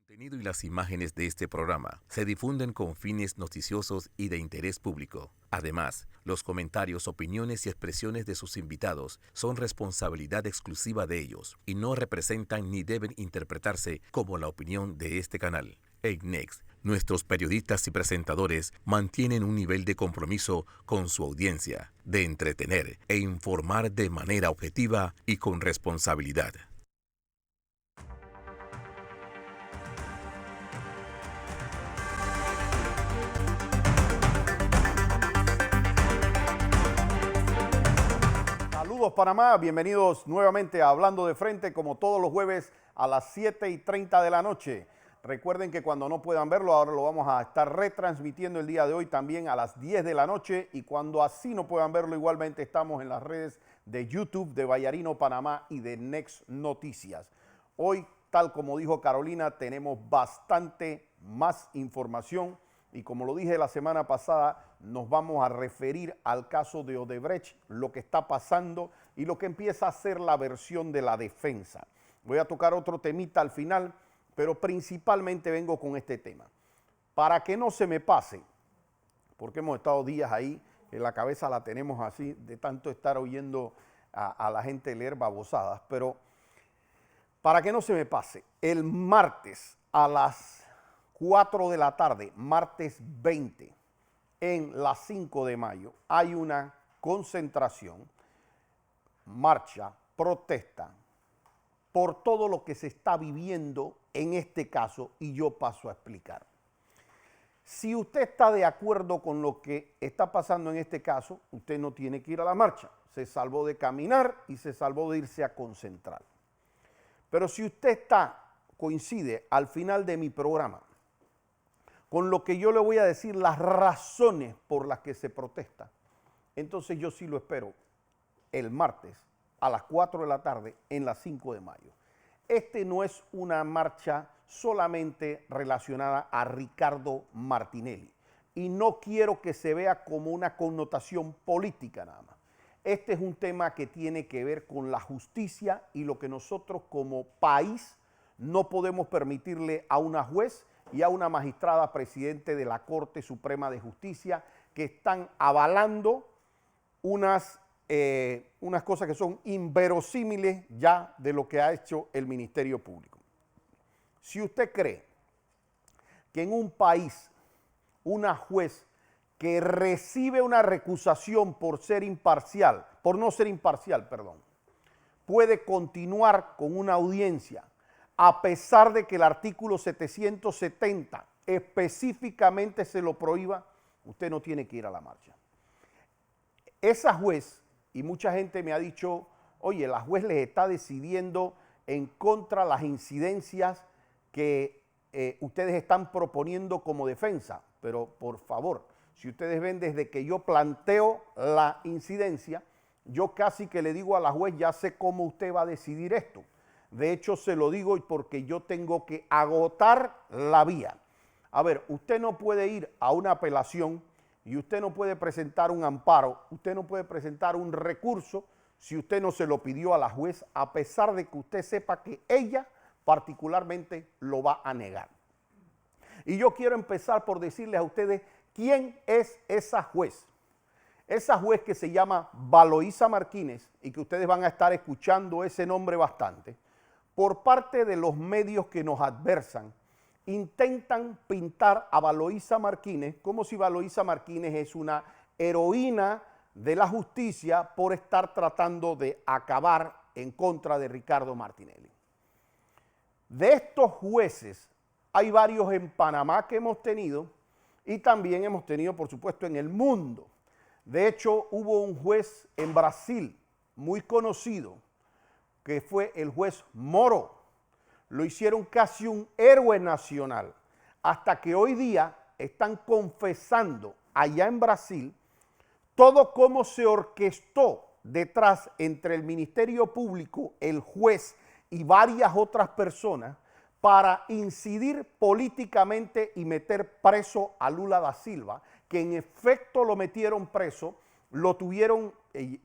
contenido y las imágenes de este programa se difunden con fines noticiosos y de interés público. Además, los comentarios, opiniones y expresiones de sus invitados son responsabilidad exclusiva de ellos y no representan ni deben interpretarse como la opinión de este canal. EICNEX, nuestros periodistas y presentadores mantienen un nivel de compromiso con su audiencia, de entretener e informar de manera objetiva y con responsabilidad. Saludos Panamá, bienvenidos nuevamente a Hablando de Frente como todos los jueves a las 7:30 de la noche. Recuerden que cuando no puedan verlo, ahora lo vamos a estar retransmitiendo el día de hoy también a las 10 de la noche y cuando así no puedan verlo igualmente estamos en las redes de YouTube de Vallarino Panamá y de Next Noticias. Hoy, tal como dijo Carolina, tenemos bastante más información. Y como lo dije la semana pasada, nos vamos a referir al caso de Odebrecht, lo que está pasando y lo que empieza a ser la versión de la defensa. Voy a tocar otro temita al final, pero principalmente vengo con este tema. Para que no se me pase, porque hemos estado días ahí, en la cabeza la tenemos así, de tanto estar oyendo a la gente leer babosadas, pero para que no se me pase, el martes a las 4 de la tarde, martes 20, en la 5 de mayo, hay una concentración, marcha, protesta, por todo lo que se está viviendo en este caso, y yo paso a explicar. Si usted está de acuerdo con lo que está pasando en este caso, usted no tiene que ir a la marcha. Se salvó de caminar y se salvó de irse a concentrar. Pero si usted coincide al final de mi programa, con lo que yo le voy a decir, las razones por las que se protesta, entonces yo sí lo espero el martes a las 4 de la tarde en la 5 de mayo. Este no es una marcha solamente relacionada a Ricardo Martinelli y no quiero que se vea como una connotación política nada más. Este es un tema que tiene que ver con la justicia y lo que nosotros como país no podemos permitirle a una juez y a una magistrada presidente de la Corte Suprema de Justicia que están avalando unas cosas que son inverosímiles ya de lo que ha hecho el Ministerio Público. Si usted cree que en un país una juez que recibe una recusación por no ser imparcial, puede continuar con una audiencia a pesar de que el artículo 770 específicamente se lo prohíba, usted no tiene que ir a la marcha. Esa juez, y mucha gente me ha dicho, oye, la juez les está decidiendo en contra de las incidencias que ustedes están proponiendo como defensa, pero por favor, si ustedes ven desde que yo planteo la incidencia, yo casi que le digo a la juez, ya sé cómo usted va a decidir esto. De hecho, se lo digo porque yo tengo que agotar la vía. A ver, usted no puede ir a una apelación y usted no puede presentar un amparo, usted no puede presentar un recurso si usted no se lo pidió a la juez, a pesar de que usted sepa que ella particularmente lo va a negar. Y yo quiero empezar por decirles a ustedes quién es esa juez. Esa juez que se llama Valoísa Martínez y que ustedes van a estar escuchando ese nombre bastante, por parte de los medios que nos adversan, intentan pintar a Valoísa Martínez como si Valoísa Martínez es una heroína de la justicia por estar tratando de acabar en contra de Ricardo Martinelli. De estos jueces, hay varios en Panamá que hemos tenido y también hemos tenido, por supuesto, en el mundo. De hecho, hubo un juez en Brasil muy conocido, que fue el juez Moro. Lo hicieron casi un héroe nacional, hasta que hoy día están confesando allá en Brasil todo cómo se orquestó detrás entre el Ministerio Público, el juez y varias otras personas para incidir políticamente y meter preso a Lula da Silva, que en efecto lo metieron preso, lo tuvieron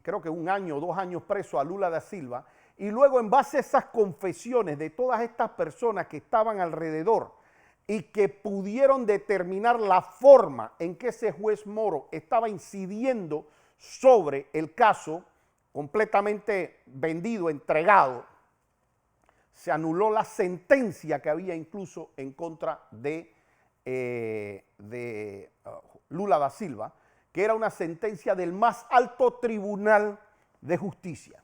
creo que 1 año o 2 años preso a Lula da Silva, Y luego, en base a esas confesiones de todas estas personas que estaban alrededor y que pudieron determinar la forma en que ese juez Moro estaba incidiendo sobre el caso, completamente vendido, entregado, se anuló la sentencia que había incluso en contra de Lula da Silva, que era una sentencia del más alto tribunal de justicia.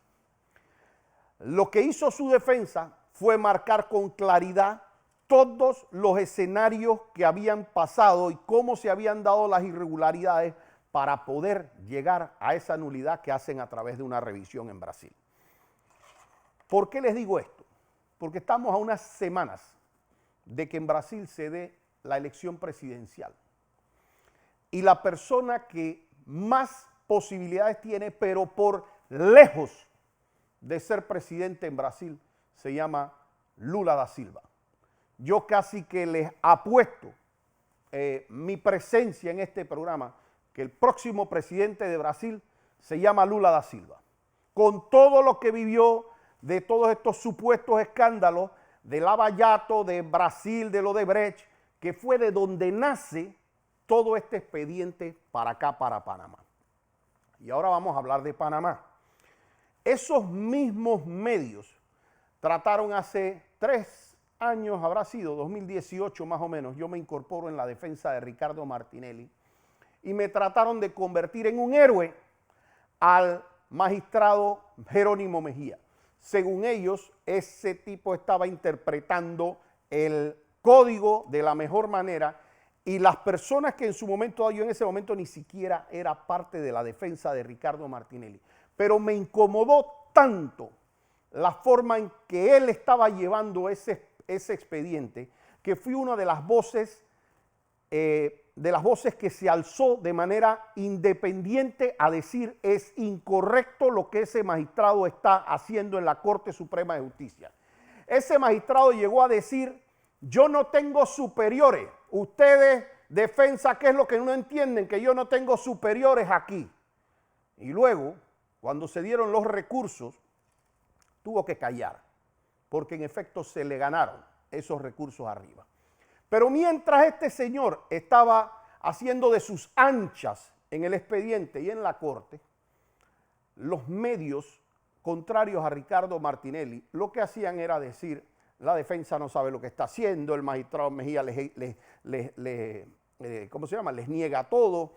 Lo que hizo su defensa fue marcar con claridad todos los escenarios que habían pasado y cómo se habían dado las irregularidades para poder llegar a esa nulidad que hacen a través de una revisión en Brasil. ¿Por qué les digo esto? Porque estamos a unas semanas de que en Brasil se dé la elección presidencial. Y la persona que más posibilidades tiene, pero por lejos de ser presidente en Brasil, se llama Lula da Silva. Yo casi que les apuesto mi presencia en este programa que el próximo presidente de Brasil se llama Lula da Silva. Con todo lo que vivió de todos estos supuestos escándalos de Lava Jato, de Brasil, de Odebrecht, que fue de donde nace todo este expediente para acá, para Panamá. Y ahora vamos a hablar de Panamá. Esos mismos medios trataron hace 3 años, habrá sido 2018 más o menos, yo me incorporo en la defensa de Ricardo Martinelli, y me trataron de convertir en un héroe al magistrado Jerónimo Mejía. Según ellos, ese tipo estaba interpretando el código de la mejor manera y las personas que en su momento, yo en ese momento ni siquiera era parte de la defensa de Ricardo Martinelli, pero me incomodó tanto la forma en que él estaba llevando ese expediente, que fui una de las voces que se alzó de manera independiente a decir es incorrecto lo que ese magistrado está haciendo en la Corte Suprema de Justicia. Ese magistrado llegó a decir, yo no tengo superiores, ustedes defensa, ¿qué es lo que no entienden? Que yo no tengo superiores aquí. Y luego, cuando se dieron los recursos, tuvo que callar, porque en efecto se le ganaron esos recursos arriba. Pero mientras este señor estaba haciendo de sus anchas en el expediente y en la corte, los medios contrarios a Ricardo Martinelli lo que hacían era decir, la defensa no sabe lo que está haciendo, el magistrado Mejía les niega todo,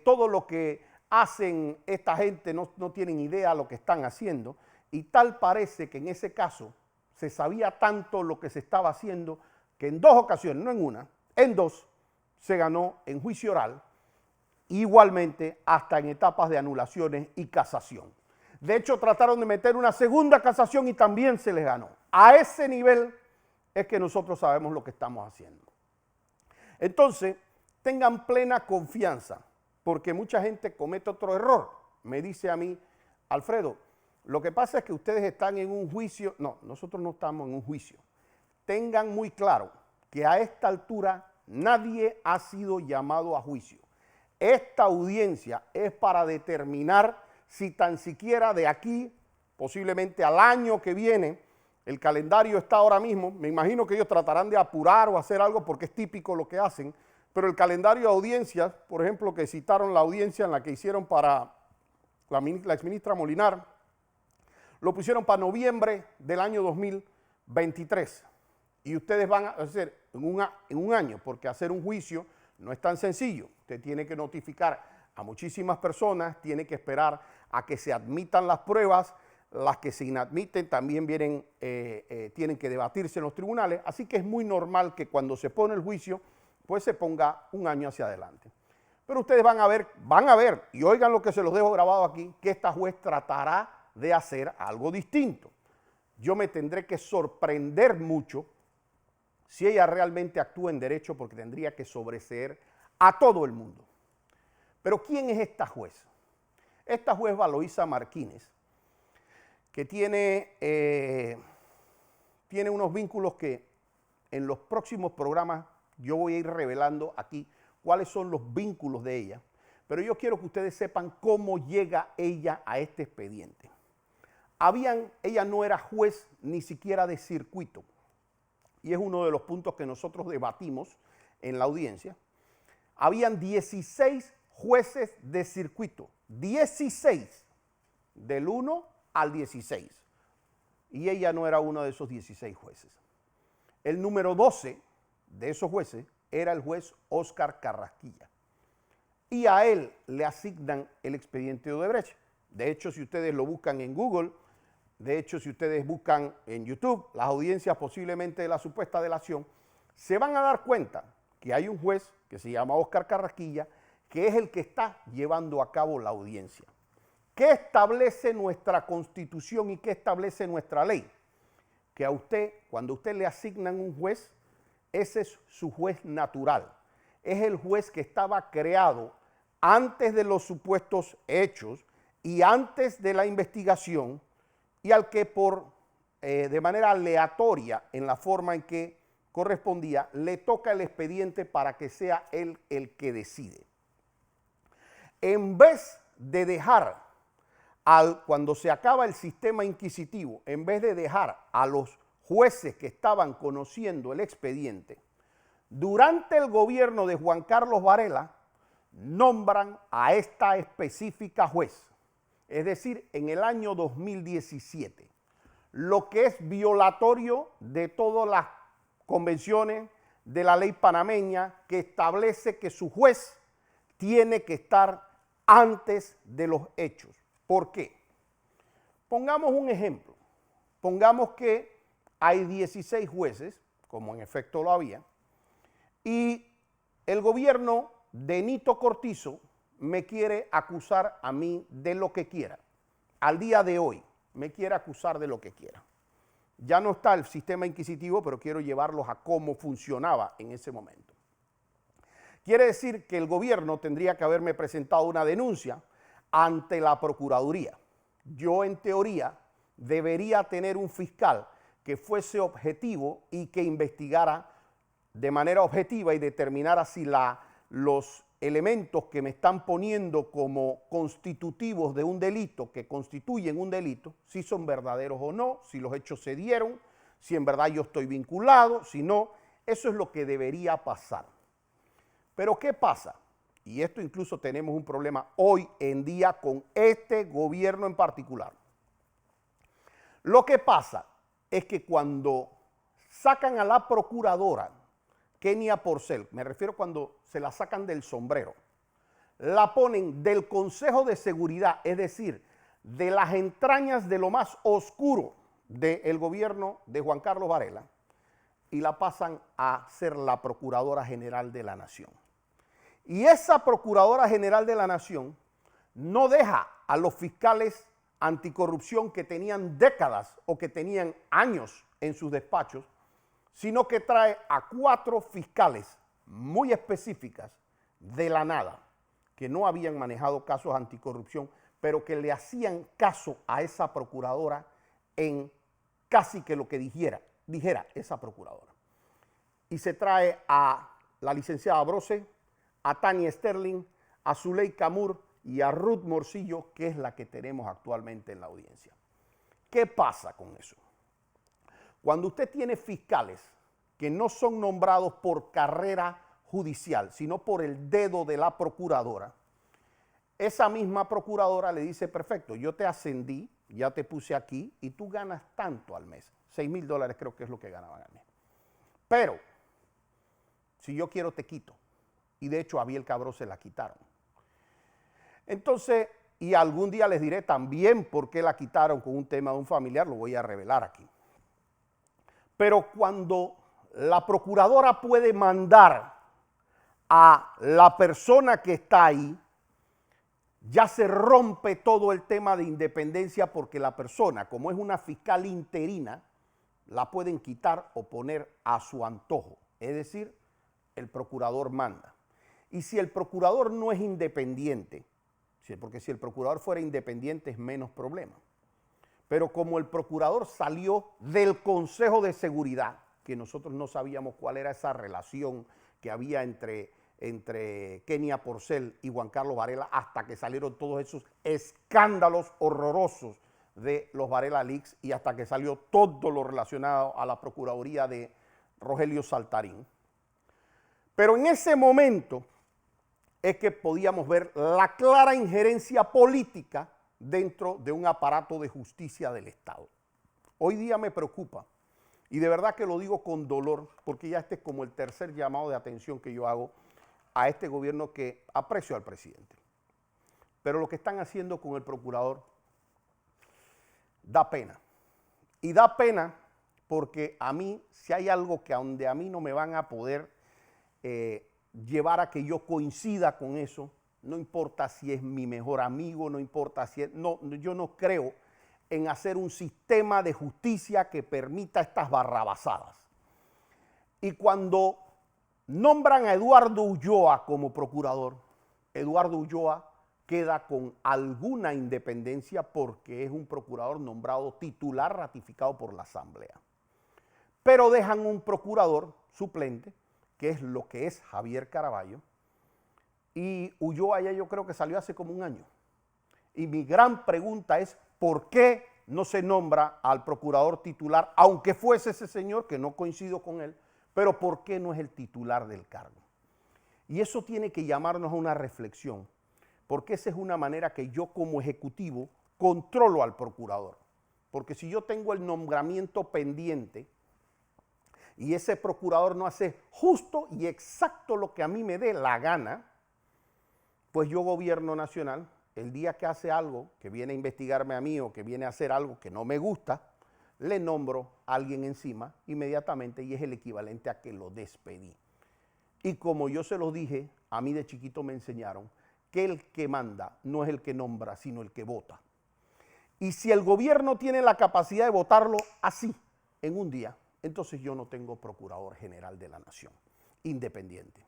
todo lo que hacen esta gente no tienen idea de lo que están haciendo, y tal parece que en ese caso se sabía tanto lo que se estaba haciendo que en 2 ocasiones, no en una, en 2, se ganó en juicio oral, igualmente hasta en etapas de anulaciones y casación. De hecho, trataron de meter una segunda casación y también se les ganó. A ese nivel es que nosotros sabemos lo que estamos haciendo. Entonces, tengan plena confianza, porque mucha gente comete otro error. Me dice a mí, Alfredo, lo que pasa es que ustedes están en un juicio. No, nosotros no estamos en un juicio. Tengan muy claro que a esta altura nadie ha sido llamado a juicio. Esta audiencia es para determinar si tan siquiera de aquí, posiblemente al año que viene, el calendario está ahora mismo, me imagino que ellos tratarán de apurar o hacer algo porque es típico lo que hacen, pero el calendario de audiencias, por ejemplo, que citaron la audiencia en la que hicieron para la exministra Molinar, lo pusieron para noviembre del año 2023. Y ustedes van a hacer en un año, porque hacer un juicio no es tan sencillo. Usted tiene que notificar a muchísimas personas, tiene que esperar a que se admitan las pruebas, las que se inadmiten también tienen que debatirse en los tribunales, así que es muy normal que cuando se pone el juicio, pues se ponga un año hacia adelante. Pero ustedes van a ver, y oigan lo que se los dejo grabado aquí, que esta juez tratará de hacer algo distinto. Yo me tendré que sorprender mucho si ella realmente actúa en derecho, porque tendría que sobreseer a todo el mundo. Pero ¿quién es esta juez? Esta juez Valoisa Martínez, que tiene unos vínculos que en los próximos programas yo voy a ir revelando aquí cuáles son los vínculos de ella, pero yo quiero que ustedes sepan cómo llega ella a este expediente. ella no era juez ni siquiera de circuito. Y es uno de los puntos que nosotros debatimos en la audiencia. Habían 16 jueces de circuito, 16, del 1 al 16. Y ella no era uno de esos 16 jueces. El número 12 de esos jueces era el juez Óscar Carrasquilla. Y a él le asignan el expediente de Odebrecht. De hecho, si ustedes lo buscan en Google, de hecho, si ustedes buscan en YouTube las audiencias posiblemente de la supuesta delación, se van a dar cuenta que hay un juez que se llama Óscar Carrasquilla, que es el que está llevando a cabo la audiencia. ¿Qué establece nuestra Constitución y qué establece nuestra ley? Que a usted, cuando a usted le asignan un juez, ese es su juez natural. Es el juez que estaba creado antes de los supuestos hechos y antes de la investigación, y al que de manera aleatoria, en la forma en que correspondía, le toca el expediente para que sea él el que decide. En vez de dejar, cuando se acaba el sistema inquisitivo, en vez de dejar a los jueces que estaban conociendo el expediente, durante el gobierno de Juan Carlos Varela, nombran a esta específica juez. Es decir, en el año 2017, lo que es violatorio de todas las convenciones de la ley panameña que establece que su juez tiene que estar antes de los hechos. ¿Por qué? Pongamos un ejemplo. Pongamos que hay 16 jueces, como en efecto lo había, y el gobierno de Nito Cortizo me quiere acusar a mí de lo que quiera. Al día de hoy me quiere acusar de lo que quiera. Ya no está el sistema inquisitivo, pero quiero llevarlos a cómo funcionaba en ese momento. Quiere decir que el gobierno tendría que haberme presentado una denuncia ante la Procuraduría. Yo, en teoría, debería tener un fiscal que fuese objetivo y que investigara de manera objetiva y determinara si los elementos que me están poniendo como constitutivos de un delito, que constituyen un delito, si son verdaderos o no, si los hechos se dieron, si en verdad yo estoy vinculado, si no. Eso es lo que debería pasar. Pero ¿qué pasa? Y esto incluso tenemos un problema hoy en día con este gobierno en particular. Lo que pasa es que cuando sacan a la procuradora Kenia Porcel, me refiero cuando se la sacan del sombrero, la ponen del Consejo de Seguridad, es decir, de las entrañas de lo más oscuro del gobierno de Juan Carlos Varela, y la pasan a ser la Procuradora General de la Nación. Y esa Procuradora General de la Nación no deja a los fiscales anticorrupción que tenían décadas o que tenían años en sus despachos, sino que trae a 4 fiscales muy específicas de la nada, que no habían manejado casos anticorrupción, pero que le hacían caso a esa procuradora en casi que lo que dijera esa procuradora. Y se trae a la licenciada Brose, a Tania Sterling, a Zuleika Mur y a Ruth Morcillo, que es la que tenemos actualmente en la audiencia. ¿Qué pasa con eso? Cuando usted tiene fiscales que no son nombrados por carrera judicial, sino por el dedo de la procuradora, esa misma procuradora le dice, perfecto, yo te ascendí, ya te puse aquí y tú ganas tanto al mes. $6,000 creo que es lo que ganaban al mes. Pero, si yo quiero te quito. Y de hecho a Abiel Cabró se la quitaron. Entonces, y algún día les diré también por qué la quitaron con un tema de un familiar, lo voy a revelar aquí. Pero cuando la procuradora puede mandar a la persona que está ahí, ya se rompe todo el tema de independencia porque la persona, como es una fiscal interina, la pueden quitar o poner a su antojo. Es decir, el procurador manda. Y si el procurador no es independiente, porque si el procurador fuera independiente es menos problema. Pero como el procurador salió del Consejo de Seguridad, que nosotros no sabíamos cuál era esa relación que había entre Kenia Porcel y Juan Carlos Varela, hasta que salieron todos esos escándalos horrorosos de los Varela Leaks y hasta que salió todo lo relacionado a la Procuraduría de Rogelio Saltarín. Pero en ese momento es que podíamos ver la clara injerencia política dentro de un aparato de justicia del Estado. Hoy día me preocupa, y de verdad que lo digo con dolor, porque ya este es como el tercer llamado de atención que yo hago a este gobierno que aprecio al presidente. Pero lo que están haciendo con el procurador da pena. Y da pena porque a mí, si hay algo que donde a mí no me van a poder llevar a que yo coincida con eso, no importa si es mi mejor amigo, no importa si es... No, yo no creo en hacer un sistema de justicia que permita estas barrabasadas. Y cuando nombran a Eduardo Ulloa como procurador, Eduardo Ulloa queda con alguna independencia porque es un procurador nombrado titular ratificado por la Asamblea. Pero dejan un procurador suplente, que es lo que es Javier Caraballo, y Ulloa ya yo creo que salió hace como un año. Y mi gran pregunta es, ¿por qué no se nombra al procurador titular, aunque fuese ese señor, que no coincido con él, pero por qué no es el titular del cargo? Y eso tiene que llamarnos a una reflexión, porque esa es una manera que yo como ejecutivo controlo al procurador. Porque si yo tengo el nombramiento pendiente y ese procurador no hace justo y exacto lo que a mí me dé la gana, pues yo, gobierno nacional, el día que hace algo, que viene a investigarme a mí o que viene a hacer algo que no me gusta, le nombro a alguien encima inmediatamente y es el equivalente a que lo despedí. Y como yo se lo dije, a mí de chiquito me enseñaron que el que manda no es el que nombra, sino el que vota. Y si el gobierno tiene la capacidad de votarlo así, en un día, entonces yo no tengo procurador general de la nación, independiente.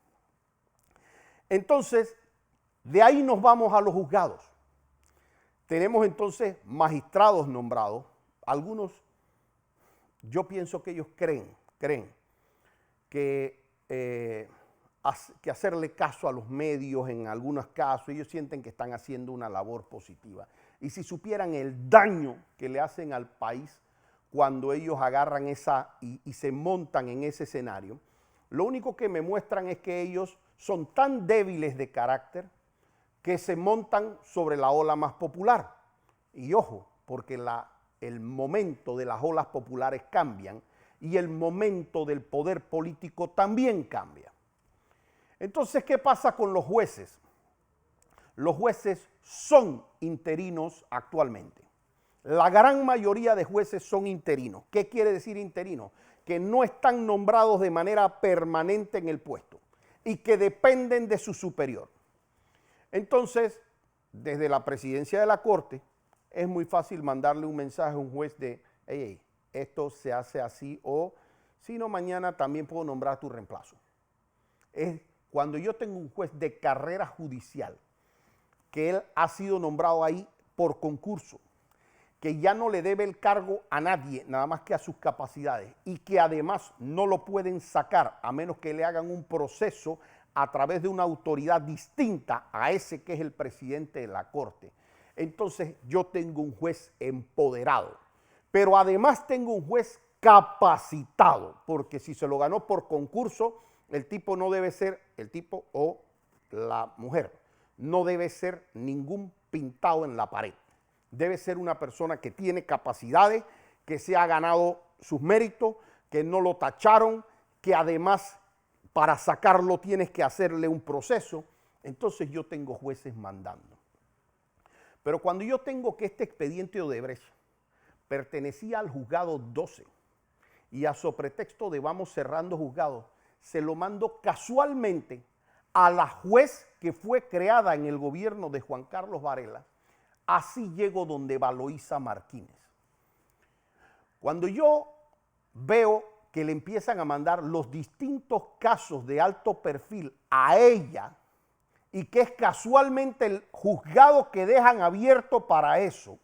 Entonces, de ahí nos vamos a los juzgados. Tenemos entonces magistrados nombrados. Algunos, yo pienso que ellos creen que hacerle caso a los medios en algunos casos, ellos sienten que están haciendo una labor positiva. Y si supieran el daño que le hacen al país cuando ellos agarran y se montan en ese escenario, lo único que me muestran es que ellos son tan débiles de carácter que se montan sobre la ola más popular. Y ojo, porque el momento de las olas populares cambian y el momento del poder político también cambia. Entonces, ¿qué pasa con los jueces? Los jueces son interinos actualmente. La gran mayoría de jueces son interinos. ¿Qué quiere decir interino? Que no están nombrados de manera permanente en el puesto y que dependen de su superior. Entonces, desde la presidencia de la Corte, es muy fácil mandarle un mensaje a un juez de, hey, esto se hace así, o si no, mañana también puedo nombrar tu reemplazo. Es cuando yo tengo un juez de carrera judicial, que él ha sido nombrado ahí por concurso, que ya no le debe el cargo a nadie, nada más que a sus capacidades, y que además no lo pueden sacar a menos que le hagan un proceso a través de una autoridad distinta a ese que es el presidente de la Corte. Entonces yo tengo un juez empoderado, pero además tengo un juez capacitado, porque si se lo ganó por concurso, el tipo no debe ser, el tipo o la mujer, no debe ser ningún pintado en la pared. Debe ser una persona que tiene capacidades, que se ha ganado sus méritos, que no lo tacharon, que además para sacarlo tienes que hacerle un proceso. Entonces yo tengo jueces mandando. Pero cuando yo tengo que este expediente de Odebrecht pertenecía al juzgado 12 y a su pretexto de vamos cerrando juzgados, se lo mando casualmente a la juez que fue creada en el gobierno de Juan Carlos Varela, así llego donde Valoisa Martínez. Cuando yo veo que le empiezan a mandar los distintos casos de alto perfil a ella y que es casualmente el juzgado que dejan abierto para eso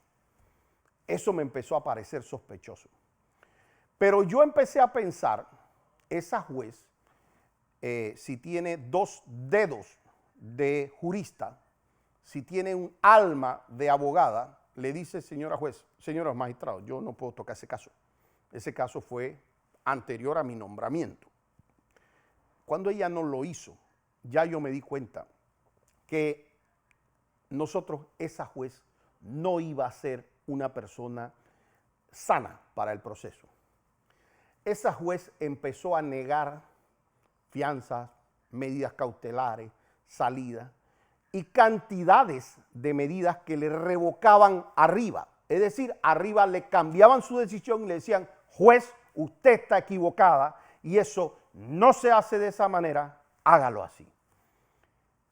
me empezó a parecer sospechoso. Pero yo empecé a pensar, esa juez, si tiene 2 dedos de jurista, si tiene un alma de abogada, le dice, señora juez, señores magistrados, yo no puedo tocar ese caso. Ese caso fue anterior a mi nombramiento. Cuando ella no lo hizo, ya yo me di cuenta que esa juez, no iba a ser una persona sana para el proceso. Esa juez empezó a negar fianzas, medidas cautelares, salidas y cantidades de medidas que le revocaban arriba. Es decir, arriba le cambiaban su decisión y le decían, juez, usted está equivocada y eso no se hace de esa manera, hágalo así.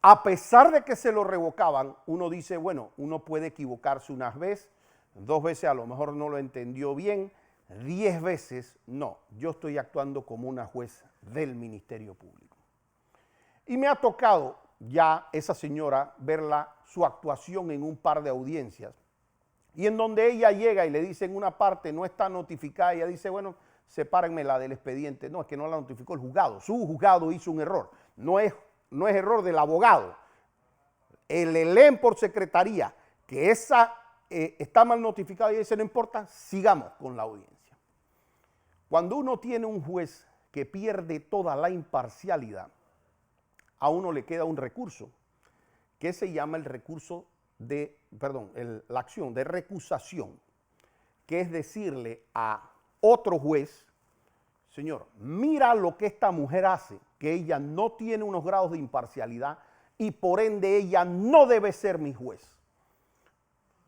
A pesar de que se lo revocaban, uno dice, bueno, uno puede equivocarse una vez, 2 veces a lo mejor no lo entendió bien, 10 veces no. Yo estoy actuando como una juez del Ministerio Público. Y me ha tocado ya esa señora verla, su actuación en un par de audiencias, y en donde ella llega y le dice en una parte no está notificada, ella dice, bueno, sepárenmela del expediente. No, es que no la notificó el juzgado, su juzgado hizo un error, no es error del abogado. Le leen por secretaría que esa está mal notificada y dice, no importa, sigamos con la audiencia. Cuando uno tiene un juez que pierde toda la imparcialidad, a uno le queda un recurso que se llama el recurso de, la acción de recusación, que es decirle a otro juez, señor, mira lo que esta mujer hace, que ella no tiene unos grados de imparcialidad y por ende ella no debe ser mi juez.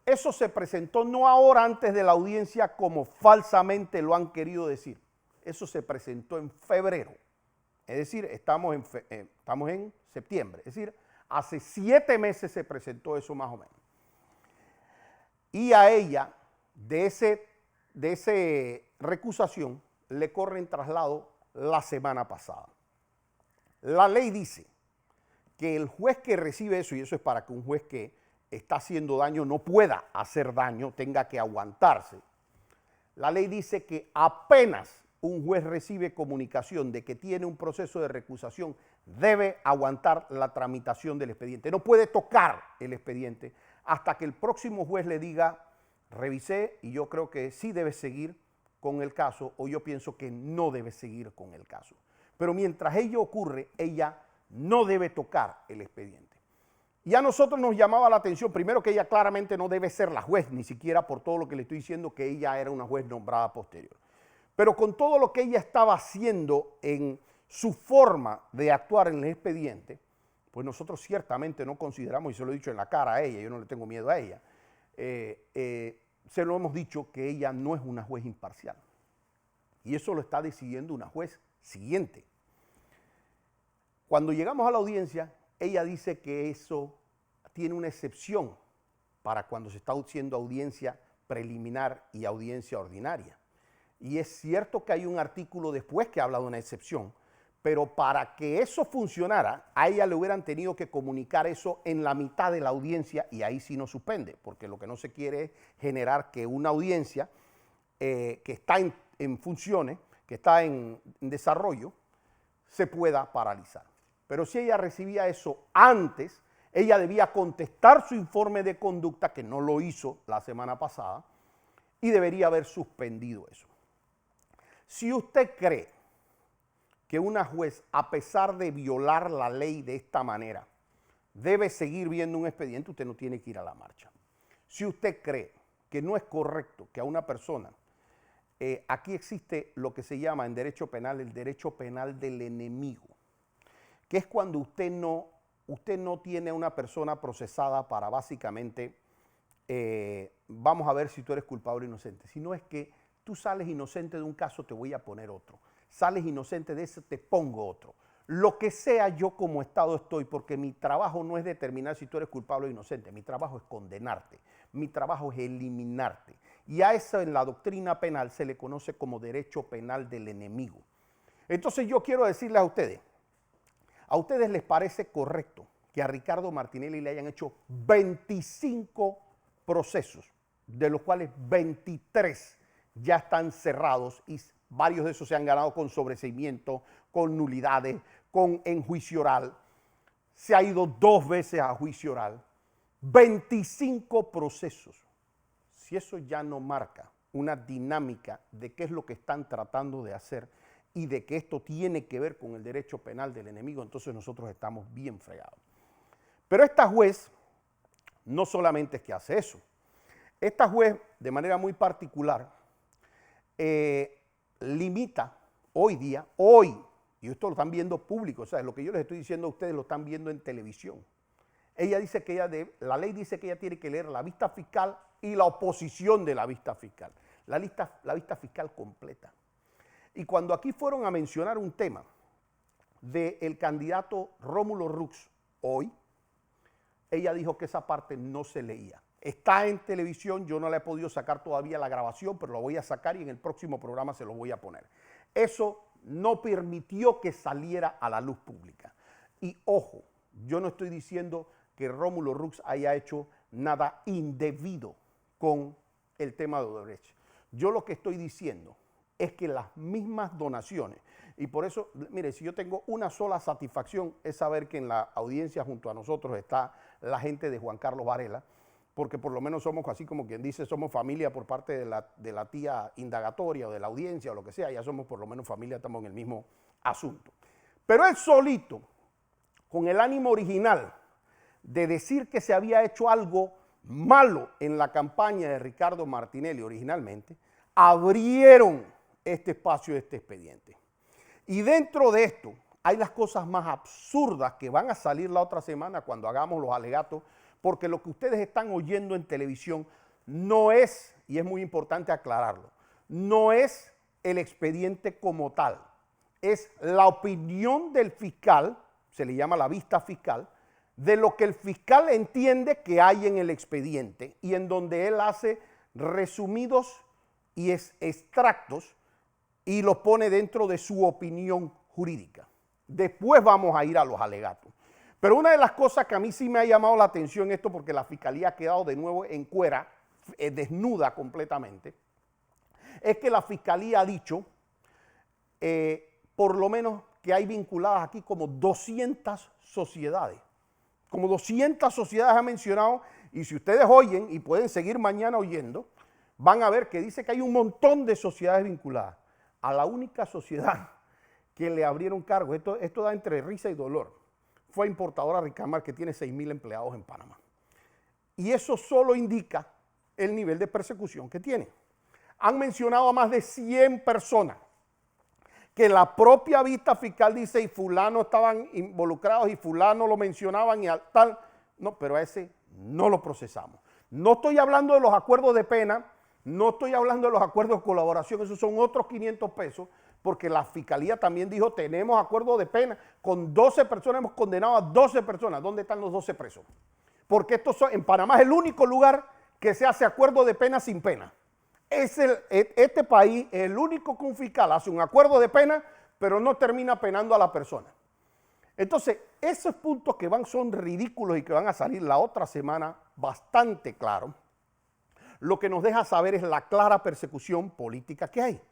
Eso se presentó no ahora antes de la audiencia como falsamente lo han querido decir. Eso se presentó en febrero. Es decir, estamos en septiembre. Es decir, hace 7 meses se presentó eso más o menos. Y a ella, de ese recusación, le corren traslado la semana pasada. La ley dice que el juez que recibe eso, y eso es para que un juez que está haciendo daño no pueda hacer daño, tenga que aguantarse. La ley dice que apenas un juez recibe comunicación de que tiene un proceso de recusación, debe aguantar la tramitación del expediente. No puede tocar el expediente hasta que el próximo juez le diga, revisé y yo creo que sí debe seguir con el caso, o yo pienso que no debe seguir con el caso. Pero mientras ello ocurre, ella no debe tocar el expediente. Y a nosotros nos llamaba la atención, primero que ella claramente no debe ser la juez, ni siquiera por todo lo que le estoy diciendo, que ella era una juez nombrada posterior. Pero con todo lo que ella estaba haciendo en su forma de actuar en el expediente, pues nosotros ciertamente no consideramos, y se lo he dicho en la cara a ella, yo no le tengo miedo a ella, se lo hemos dicho que ella no es una juez imparcial. Y eso lo está decidiendo una juez siguiente. Cuando llegamos a la audiencia, ella dice que eso tiene una excepción para cuando se está haciendo audiencia preliminar y audiencia ordinaria. Y es cierto que hay un artículo después que habla de una excepción, pero para que eso funcionara, a ella le hubieran tenido que comunicar eso en la mitad de la audiencia y ahí sí no suspende, porque lo que no se quiere es generar que una audiencia que está en funciones, que está en desarrollo, se pueda paralizar. Pero si ella recibía eso antes, ella debía contestar su informe de conducta, que no lo hizo la semana pasada, y debería haber suspendido eso. Si usted cree que una juez, a pesar de violar la ley de esta manera, debe seguir viendo un expediente, usted no tiene que ir a la marcha. Si usted cree que no es correcto que a una persona, aquí existe lo que se llama en derecho penal el derecho penal del enemigo, que es cuando usted no tiene a una persona procesada para básicamente, vamos a ver si tú eres culpable o inocente, sino es que tú sales inocente de un caso, te voy a poner otro. Sales inocente de ese, te pongo otro. Lo que sea, yo como Estado estoy, porque mi trabajo no es determinar si tú eres culpable o inocente, mi trabajo es condenarte, mi trabajo es eliminarte. Y a eso en la doctrina penal se le conoce como derecho penal del enemigo. Entonces yo quiero decirles ¿a ustedes les parece correcto que a Ricardo Martinelli le hayan hecho 25 procesos, de los cuales 23 ya están cerrados y varios de esos se han ganado con sobreseimiento, con nulidades, en juicio oral? Se ha ido 2 veces a juicio oral. 25 procesos. si eso ya no marca una dinámica de qué es lo que están tratando de hacer y de que esto tiene que ver con el derecho penal del enemigo, entonces nosotros estamos bien fregados. Pero esta juez no solamente es que hace eso. Esta juez, de manera muy particular, limita hoy día, y esto lo están viendo público, o sea, lo que yo les estoy diciendo a ustedes lo están viendo en televisión. Ella dice que la ley dice que ella tiene que leer la vista fiscal y la oposición de la vista fiscal. La vista fiscal completa. Y cuando aquí fueron a mencionar un tema del candidato Rómulo Rux hoy, ella dijo que esa parte no se leía. Está en televisión, yo no la he podido sacar todavía la grabación, pero lo voy a sacar y en el próximo programa se lo voy a poner. Eso no permitió que saliera a la luz pública. Y ojo, yo no estoy diciendo que Rómulo Rux haya hecho nada indebido con el tema de Odebrecht. Yo lo que estoy diciendo es que las mismas donaciones, y por eso, mire, si yo tengo una sola satisfacción es saber que en la audiencia junto a nosotros está la gente de Juan Carlos Varela, porque por lo menos somos, así como quien dice, somos familia por parte de la tía indagatoria o de la audiencia o lo que sea, ya somos por lo menos familia, estamos en el mismo asunto. Pero él solito, con el ánimo original de decir que se había hecho algo malo en la campaña de Ricardo Martinelli originalmente, abrieron este espacio, este expediente. Y dentro de esto hay las cosas más absurdas que van a salir la otra semana cuando hagamos los alegatos, porque lo que ustedes están oyendo en televisión no es, y es muy importante aclararlo, no es el expediente como tal, es la opinión del fiscal, se le llama la vista fiscal, de lo que el fiscal entiende que hay en el expediente y en donde él hace resumidos y extractos y los pone dentro de su opinión jurídica. Después vamos a ir a los alegatos. Pero una de las cosas que a mí sí me ha llamado la atención esto, porque la fiscalía ha quedado de nuevo en cuera, desnuda completamente, es que la fiscalía ha dicho, por lo menos que hay vinculadas aquí como 200 sociedades. Como 200 sociedades ha mencionado, y si ustedes oyen y pueden seguir mañana oyendo, van a ver que dice que hay un montón de sociedades vinculadas. A la única sociedad que le abrieron cargo, esto da entre risa y dolor, fue Importadora Ricamar, que tiene 6,000 empleados en Panamá. Y eso solo indica el nivel de persecución que tiene. Han mencionado a más de 100 personas que la propia vista fiscal dice y fulano estaban involucrados y fulano lo mencionaban y tal. No, pero a ese no lo procesamos. No estoy hablando de los acuerdos de pena, no estoy hablando de los acuerdos de colaboración, esos son otros 500 pesos, porque la fiscalía también dijo, tenemos acuerdos de pena, con 12 personas hemos condenado a 12 personas. ¿Dónde están los 12 presos? Porque en Panamá es el único lugar que se hace acuerdo de pena sin pena. Este país es el único que un fiscal hace un acuerdo de pena, pero no termina penando a la persona. Entonces, esos puntos que son ridículos y que van a salir la otra semana bastante claro, lo que nos deja saber es la clara persecución política que hay.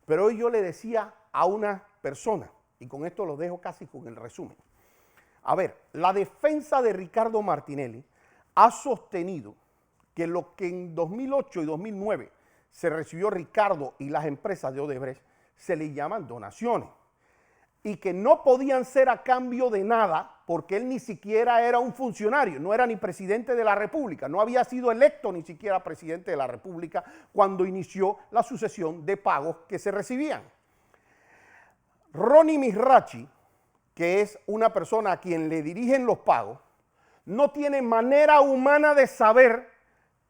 Pero hoy yo le decía a una persona, y con esto lo dejo casi con el resumen. A ver, la defensa de Ricardo Martinelli ha sostenido que lo que en 2008 y 2009 se recibió Ricardo y las empresas de Odebrecht se le llaman donaciones y que no podían ser a cambio de nada porque él ni siquiera era un funcionario, no era ni presidente de la República, no había sido electo ni siquiera presidente de la República cuando inició la sucesión de pagos que se recibían. Ronnie Misrachi, que es una persona a quien le dirigen los pagos, no tiene manera humana de saber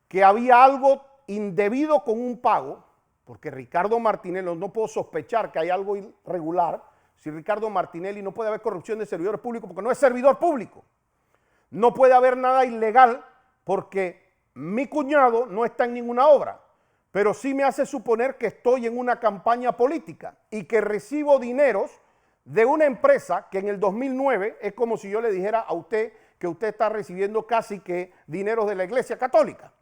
que había algo indebido con un pago, porque Ricardo Martinelli, no puedo sospechar que hay algo irregular, si Ricardo Martinelli no puede haber corrupción de servidores públicos porque no es servidor público. No puede haber nada ilegal porque mi cuñado no está en ninguna obra, pero sí me hace suponer que estoy en una campaña política y que recibo dineros de una empresa que en el 2009 es como si yo le dijera a usted que usted está recibiendo casi que dineros de la Iglesia Católica,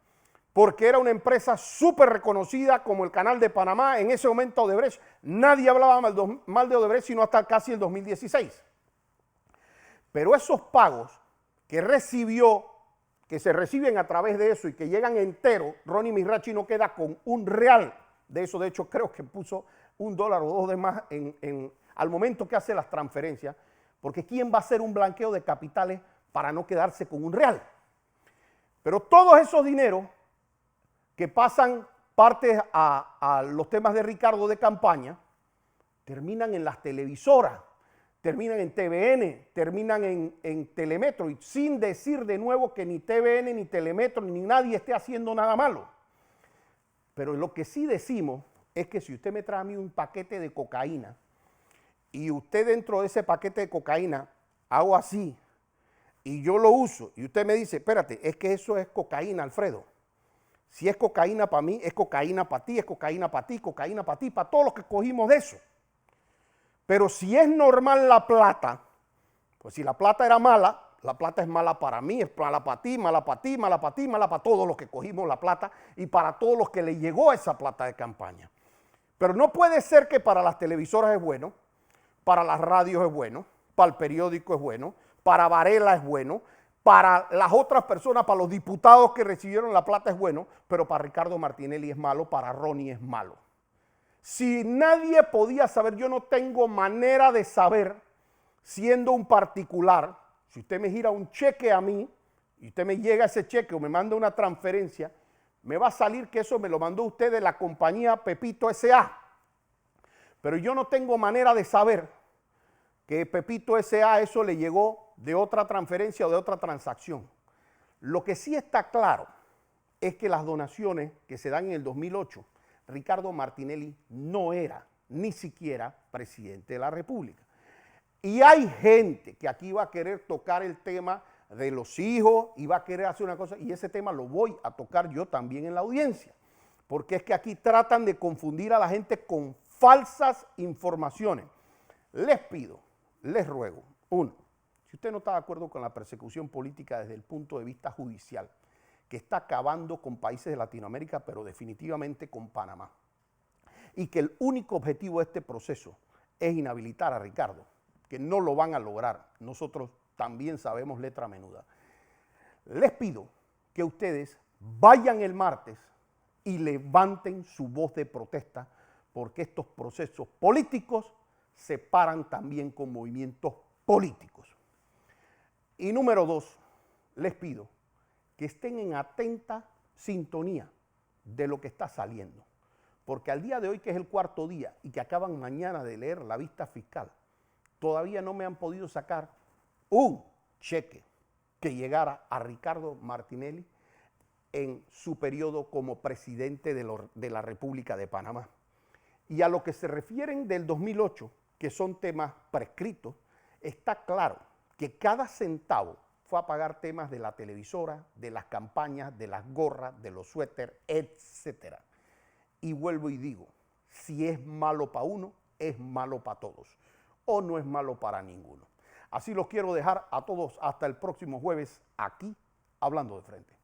porque era una empresa súper reconocida como el Canal de Panamá. En ese momento Odebrecht, nadie hablaba mal de Odebrecht sino hasta casi el 2016. Pero esos pagos que recibió que se reciben a través de eso y que llegan enteros, Ronnie Mirachi no queda con un real de eso. De hecho, creo que puso $1 o $2 de más al momento que hace las transferencias, porque ¿quién va a hacer un blanqueo de capitales para no quedarse con un real? Pero todos esos dineros que pasan partes a los temas de Ricardo de campaña, terminan en las televisoras, terminan en TVN, terminan en Telemetro, y sin decir de nuevo que ni TVN, ni Telemetro, ni nadie esté haciendo nada malo. Pero lo que sí decimos es que si usted me trae a mí un paquete de cocaína y usted dentro de ese paquete de cocaína hago así y yo lo uso y usted me dice, espérate, es que eso es cocaína, Alfredo. Si es cocaína para mí, es cocaína para ti, es cocaína para ti, cocaína para ti, para todos los que cogimos de eso. Pero si es normal la plata, pues si la plata era mala, la plata es mala para mí, es mala para ti, mala para ti, mala para ti, mala para todos los que cogimos la plata y para todos los que le llegó esa plata de campaña. Pero no puede ser que para las televisoras es bueno, para las radios es bueno, para el periódico es bueno, para Varela es bueno, para las otras personas, para los diputados que recibieron la plata es bueno, pero para Ricardo Martinelli es malo, para Ronnie es malo. Si nadie podía saber, yo no tengo manera de saber, siendo un particular, si usted me gira un cheque a mí, y usted me llega ese cheque o me manda una transferencia, me va a salir que eso me lo mandó usted de la compañía Pepito S.A. Pero yo no tengo manera de saber que Pepito S.A. eso le llegó de otra transferencia o de otra transacción. Lo que sí está claro es que las donaciones que se dan en el 2008, Ricardo Martinelli no era ni siquiera presidente de la República. Y hay gente que aquí va a querer tocar el tema de los hijos y va a querer hacer una cosa, y ese tema lo voy a tocar yo también en la audiencia, porque es que aquí tratan de confundir a la gente con falsas informaciones. Les pido, les ruego, uno, si usted no está de acuerdo con la persecución política desde el punto de vista judicial, que está acabando con países de Latinoamérica, pero definitivamente con Panamá, y que el único objetivo de este proceso es inhabilitar a Ricardo, que no lo van a lograr, nosotros también sabemos letra menuda. Les pido que ustedes vayan el martes y levanten su voz de protesta, porque estos procesos políticos se paran también con movimientos políticos. Y número dos, les pido que estén en atenta sintonía de lo que está saliendo, porque al día de hoy, que es el cuarto día y que acaban mañana de leer la vista fiscal, todavía no me han podido sacar un cheque que llegara a Ricardo Martinelli en su periodo como presidente de la República de Panamá. Y a lo que se refieren del 2008, que son temas prescritos, está claro que cada centavo fue a pagar temas de la televisora, de las campañas, de las gorras, de los suéteres, etc. Y vuelvo y digo, si es malo para uno, es malo para todos, o no es malo para ninguno. Así los quiero dejar a todos hasta el próximo jueves aquí, Hablando de Frente.